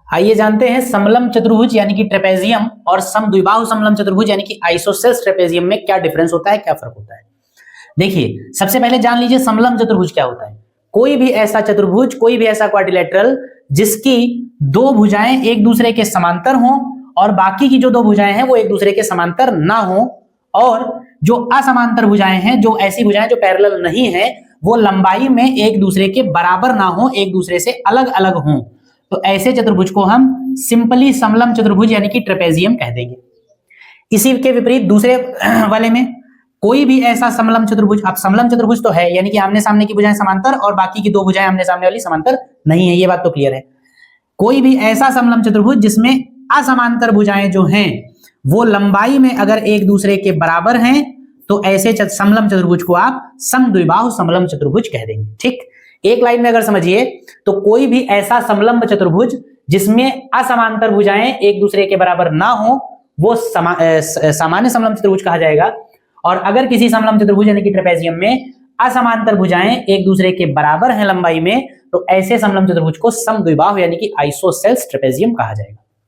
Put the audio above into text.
आइए जानते हैं समलंब चतुर्भुज यानी कि ट्रेपेजियम और समद्विबाहु समलंब चतुर्भुज यानी कि आइसोसेल्स ट्रेपेजियम में क्या डिफरेंस होता है, क्या फर्क होता है। देखिए सबसे पहले जान लीजिए समलंब चतुर्भुज क्या होता है। कोई भी ऐसा चतुर्भुज, कोई भी ऐसा क्वाड्रिलेटरल जिसकी दो भुजाएं एक दूसरे के समांतर हों और बाकी की जो दो भुजाएं हैं वो एक दूसरे के समांतर ना हो, और जो असमांतर भुजाएं हैं, जो ऐसी भुजाएं जो पैरेलल नहीं है, वो लंबाई में एक दूसरे के बराबर ना हो, एक दूसरे से अलग अलग हों, तो ऐसे चतुर्भुज को हम सिंपली समलंब चतुर्भुज यानी कि ट्रेपेजियम कह देंगे। इसी के विपरीत दूसरे वाले में कोई भी ऐसा समलंब चतुर्भुज, अब समलंब चतुर्भुज तो है यानी कि आमने सामने की भुजाएं समांतर और बाकी की दो भुजाएं आमने सामने वाली समांतर नहीं है, ये बात तो क्लियर है। कोई भी ऐसा समलंब चतुर्भुज जिसमें असमांतर भुजाएं जो हैं वो लंबाई में अगर एक दूसरे के बराबर हैं, तो ऐसे समलंब चतुर्भुज को आप समद्विबाहु समलंब चतुर्भुज कह देंगे। ठीक, एक लाइन में अगर समझिए तो कोई भी ऐसा समलंब चतुर्भुज जिसमें असमांतर भुजाएं एक दूसरे के बराबर ना हो वो सामान्य समलंब चतुर्भुज कहा जाएगा। और अगर किसी समलंब चतुर्भुज यानी कि ट्रेपेजियम में असमांतर भुजाएं एक दूसरे के बराबर हैं लंबाई में, तो ऐसे समलंब चतुर्भुज को समद्विबाहु यानी कि आइसोसेल्स ट्रेपेजियम कहा जाएगा।